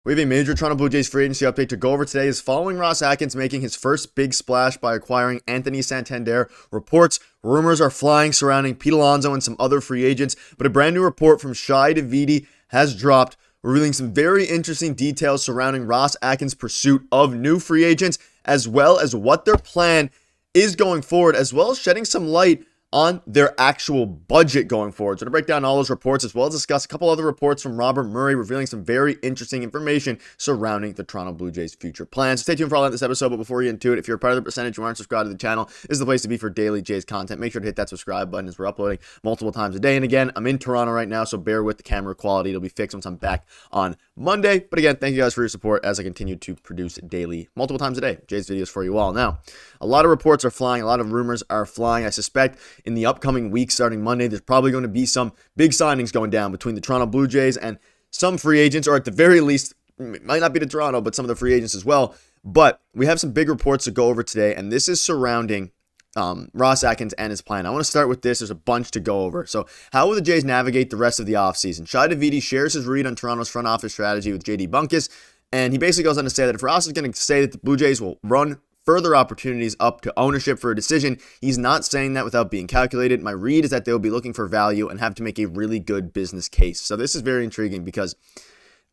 We have a major Toronto Blue Jays free agency update to go over today. Is following Ross Atkins making his first big splash by acquiring Anthony Santander. Rumors are flying surrounding Pete Alonso and some other free agents, but a brand new report from Schneider has dropped, revealing some very interesting details surrounding Ross Atkins' pursuit of new free agents, as well as what their plan is going forward, as well as shedding some light on their actual budget going forward. So to break down all those reports, as well as discuss a couple other reports from Robert Murray revealing some very interesting information surrounding the Toronto Blue Jays' future plans. So stay tuned for all that this episode, but before we get into it, if you're a part of the percentage who aren't subscribed to the channel, this is the place to be for daily Jays content. Make sure to hit that subscribe button as we're uploading multiple times a day. And again, I'm in Toronto right now, so bear with the camera quality. It'll be fixed once I'm back on Monday. But again, thank you guys for your support as I continue to produce daily, multiple times a day, Jays videos for you all. Now, a lot of reports are flying, a lot of rumors are flying. I suspect in the upcoming week starting Monday, there's probably going to be some big signings going down between the Toronto Blue Jays and some free agents, or at the very least, it might not be to Toronto, but some of the free agents as well. But we have some big reports to go over today, and this is surrounding Ross Atkins and his plan. I want to start with this. There's a bunch to go over. So how will the Jays navigate the rest of the offseason? Schneider shares his read on Toronto's front office strategy with JD Bunkus, and he basically goes on to say that if Ross is going to say that the Blue Jays will run further opportunities up to ownership for a decision, he's not saying that without being calculated. My read is that they'll be looking for value and have to make a really good business case. So this is very intriguing because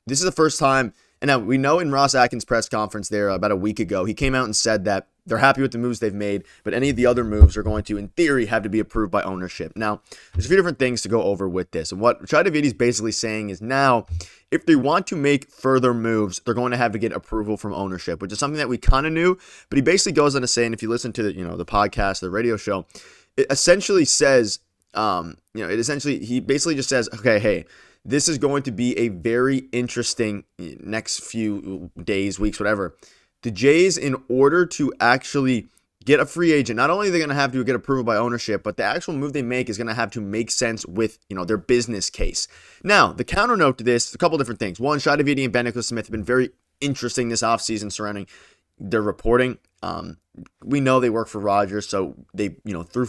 this is the first time, and now we know in Ross Atkins' press conference there about a week ago, he came out and said that they're happy with the moves they've made, but any of the other moves are going to, in theory, have to be approved by ownership. Now, there's a few different things to go over with this. And what Schneider is basically saying is now, if they want to make further moves, they're going to have to get approval from ownership, which is something that we kind of knew. But he basically goes on to say, and if you listen to the podcast, the radio show, it essentially says, he basically just says, okay, hey, this is going to be a very interesting next few days, weeks, whatever. The Jays, in order to actually get a free agent, not only are they going to have to get approval by ownership, but the actual move they make is going to have to make sense with, their business case. Now, the counter note to this, a couple different things. One, Schneider and Ben Smith have been very interesting this offseason surrounding their reporting. We know they work for Rogers, so they, threw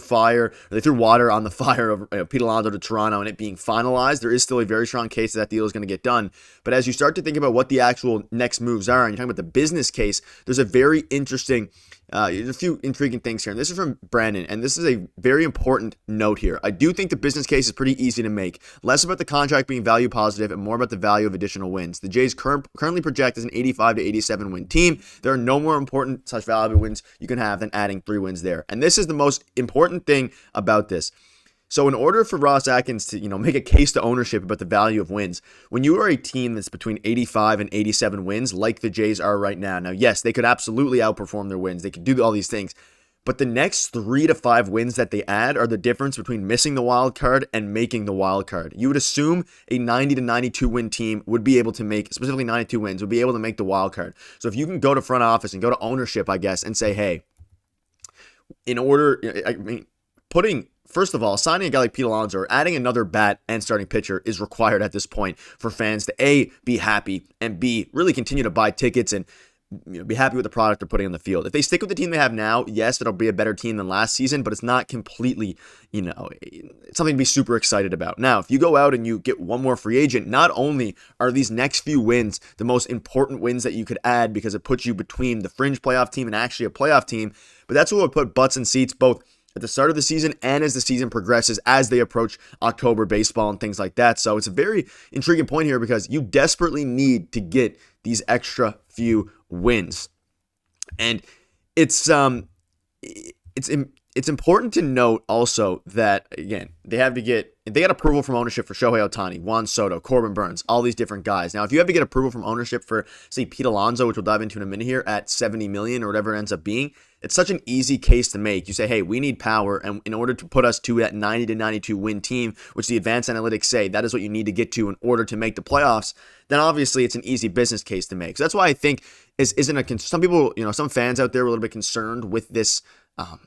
water on the fire of Pete Alonso to Toronto and it being finalized. There is still a very strong case that deal is going to get done. But as you start to think about what the actual next moves are, and you're talking about the business case, there's a very interesting, there's a few intriguing things here. And this is from Brandon, and this is a very important note here. I do think the business case is pretty easy to make. Less about the contract being value positive and more about the value of additional wins. The Jays currently project as an 85 to 87 win team. There are no more important such valuable wins you can have than adding 3 wins there. And this is the most important thing about this. So in order for Ross Atkins to, make a case to ownership about the value of wins, when you are a team that's between 85 and 87 wins, like the Jays are right now, yes, they could absolutely outperform their wins. They could do all these things. But the next 3 to 5 wins that they add are the difference between missing the wild card and making the wild card. You would assume a 90 to 92 win team would be able to make, specifically 92 wins, would be able to make the wild card. So if you can go to front office and go to ownership, I guess, and say, hey, first of all, signing a guy like Pete Alonso or adding another bat and starting pitcher is required at this point for fans to A, be happy, and B, really continue to buy tickets and be happy with the product they're putting on the field. If they stick with the team they have now, yes, it'll be a better team than last season, but it's not completely, it's something to be super excited about. Now, if you go out and you get one more free agent, not only are these next few wins the most important wins that you could add because it puts you between the fringe playoff team and actually a playoff team, but that's what would put butts in seats both at the start of the season and as the season progresses, as they approach October baseball and things like that. So it's a very intriguing point here because you desperately need to get these extra few wins. And it's important to note also that, again, they got approval from ownership for Shohei Ohtani, Juan Soto, Corbin Burns, all these different guys. Now, if you have to get approval from ownership for, say, Pete Alonso, which we'll dive into in a minute here, at $70 million or whatever it ends up being, it's such an easy case to make. You say, hey, we need power, and in order to put us to that 90 to 92 win team, which the advanced analytics say that is what you need to get to in order to make the playoffs, then obviously it's an easy business case to make. So that's why I think some people, some fans out there were a little bit concerned with this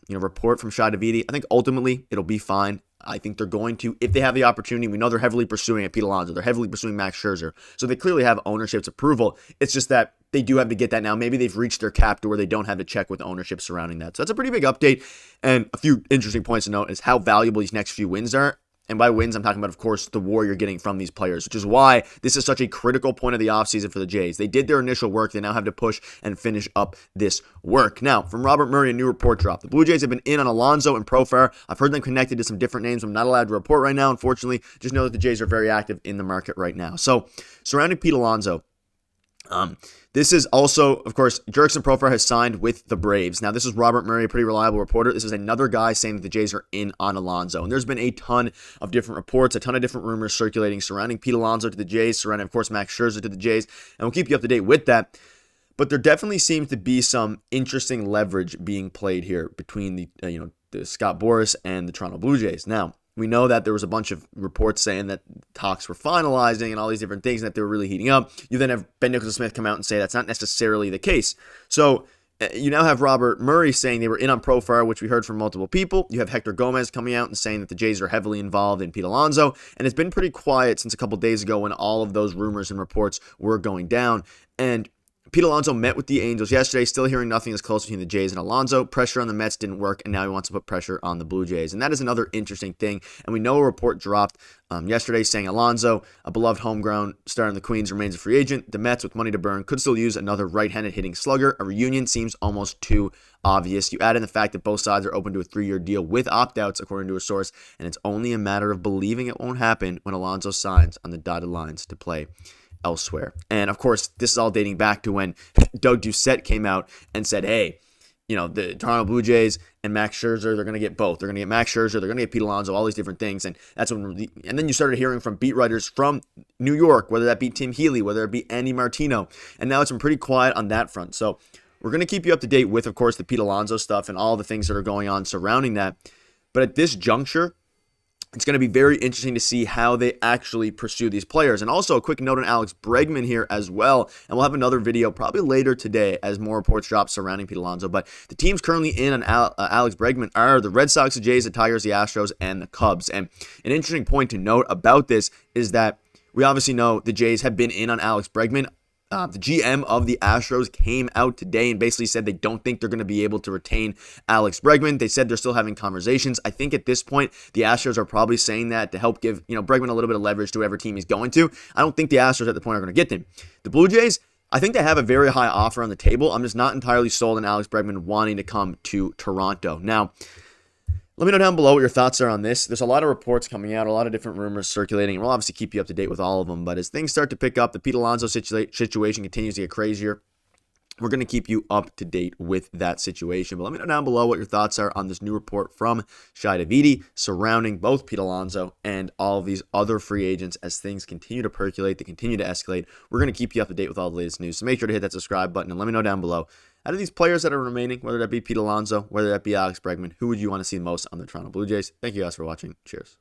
report from Schneider. I think ultimately it'll be fine. I think they're going to, if they have the opportunity. We know they're heavily pursuing Pete Alonso. They're heavily pursuing Max Scherzer. So they clearly have ownership's approval. It's just that they do have to get that now. Maybe they've reached their cap to where they don't have to check with ownership surrounding that. So that's a pretty big update. And a few interesting points to note is how valuable these next few wins are. And by wins, I'm talking about, of course, the WAR you're getting from these players, which is why this is such a critical point of the offseason for the Jays. They did their initial work. They now have to push and finish up this work. Now, from Robert Murray, a new report dropped. The Blue Jays have been in on Alonso and Profar. I've heard them connected to some different names. I'm not allowed to report right now, unfortunately. Just know that the Jays are very active in the market right now. So, surrounding Pete Alonso, this is also, of course, Jurickson Profar has signed with the Braves. Now, this is Robert Murray, a pretty reliable reporter. This is another guy saying that the Jays are in on Alonso. And there's been a ton of different reports, a ton of different rumors circulating surrounding Pete Alonso to the Jays, surrounding, of course, Max Scherzer to the Jays. And we'll keep you up to date with that. But there definitely seems to be some interesting leverage being played here between the Scott Boras and the Toronto Blue Jays. Now, we know that there was a bunch of reports saying that talks were finalizing and all these different things and that they were really heating up. You then have Ben Nicholson-Smith come out and say that's not necessarily the case. So you now have Robert Murray saying they were in on Profar, which we heard from multiple people. You have Hector Gomez coming out and saying that the Jays are heavily involved in Pete Alonso. And it's been pretty quiet since a couple days ago when all of those rumors and reports were going down. And Pete Alonso met with the Angels yesterday, still hearing nothing is close between the Jays and Alonso. Pressure on the Mets didn't work, and now he wants to put pressure on the Blue Jays. And that is another interesting thing. And we know a report dropped yesterday saying Alonso, a beloved homegrown star in the Queens, remains a free agent. The Mets, with money to burn, could still use another right-handed hitting slugger. A reunion seems almost too obvious. You add in the fact that both sides are open to a 3-year deal with opt-outs, according to a source, and it's only a matter of believing it won't happen when Alonso signs on the dotted lines to play elsewhere. And of course, this is all dating back to when Doug Doucette came out and said, hey, the Toronto Blue Jays and Max Scherzer, they're going to get both. They're going to get Max Scherzer, they're going to get Pete Alonso, all these different things. And that's when, and then you started hearing from beat writers from New York, whether that be Tim Healy, whether it be Andy Martino. And now it's been pretty quiet on that front. So we're going to keep you up to date with, of course, the Pete Alonso stuff and all the things that are going on surrounding that. But at this juncture, it's going to be very interesting to see how they actually pursue these players. And also a quick note on Alex Bregman here as well. And we'll have another video probably later today as more reports drop surrounding Pete Alonso. But the teams currently in on Alex Bregman are the Red Sox, the Jays, the Tigers, the Astros, and the Cubs. And an interesting point to note about this is that we obviously know the Jays have been in on Alex Bregman. The GM of the Astros came out today and basically said they don't think they're going to be able to retain Alex Bregman. They said they're still having conversations. I think at this point, the Astros are probably saying that to help give Bregman a little bit of leverage to whatever team he's going to. I don't think the Astros at the point are going to get them. The Blue Jays, I think they have a very high offer on the table. I'm just not entirely sold on Alex Bregman wanting to come to Toronto. Now, let me know down below what your thoughts are on this. There's a lot of reports coming out, a lot of different rumors circulating, and we'll obviously keep you up to date with all of them. But as things start to pick up, the Pete Alonso situation continues to get crazier. We're going to keep you up to date with that situation. But let me know down below what your thoughts are on this new report from Shi Davidi surrounding both Pete Alonso and all of these other free agents as things continue to percolate, they continue to escalate. We're going to keep you up to date with all the latest news. So make sure to hit that subscribe button and let me know down below, out of these players that are remaining, whether that be Pete Alonso, whether that be Alex Bregman, who would you want to see most on the Toronto Blue Jays? Thank you guys for watching. Cheers.